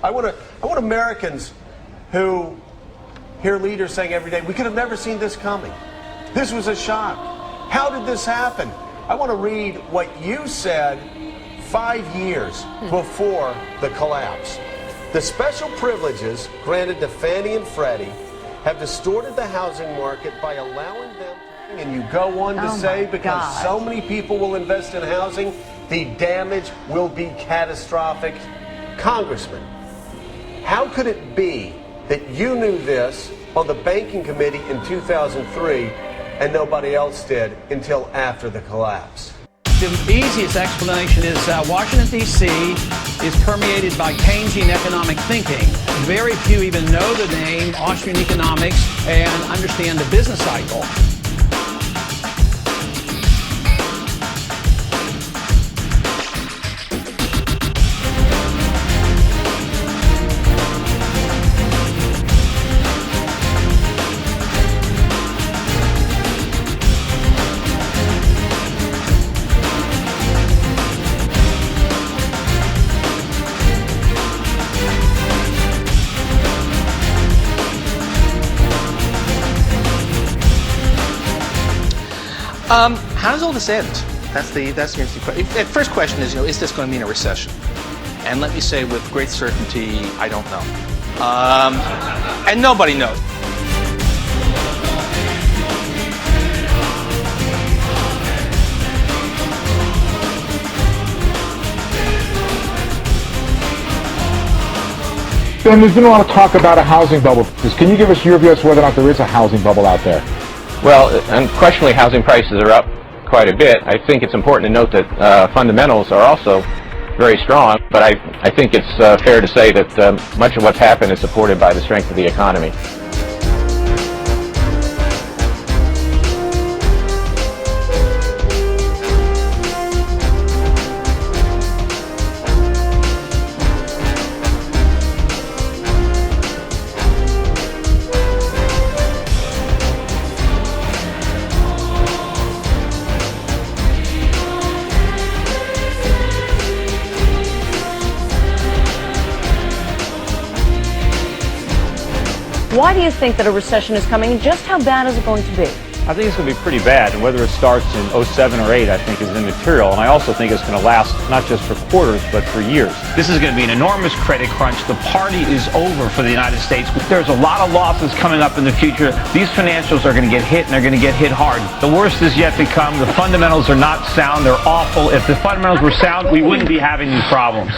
I want Americans who hear leaders saying every day, we could have never seen this coming. This was a shock. How did this happen? I want to read what you said 5 years before the collapse. The special privileges granted to Fannie and Freddie have distorted the housing market by allowing them, and you go on to say, because so many people will invest in housing, the damage will be catastrophic. Congressman, how could it be that you knew this on the banking committee in 2003 and nobody else did until after the collapse? The easiest explanation is Washington, D.C. is permeated by Keynesian economic thinking. Very few even know the name Austrian economics and understand the business cycle. How does all this end? That's the interesting question. The first question is, is this going to mean a recession? And let me say with great certainty, I don't know. And nobody knows. Ben, there's been a lot of talk about a housing bubble. Can you give us your view as to whether or not there is a housing bubble out there? Well, unquestionably, housing prices are up quite a bit. I think it's important to note that fundamentals are also very strong, but I think it's fair to say that much of what's happened is supported by the strength of the economy. Why do you think that a recession is coming, and just how bad is it going to be? I think it's going to be pretty bad, and whether it starts in 07 or 08, I think is immaterial, and I also think it's going to last not just for quarters, but for years. This is going to be an enormous credit crunch. The party is over for the United States. There's a lot of losses coming up in the future. These financials are going to get hit, and they're going to get hit hard. The worst is yet to come. The fundamentals are not sound. They're awful. If the fundamentals were sound, we wouldn't be having these problems.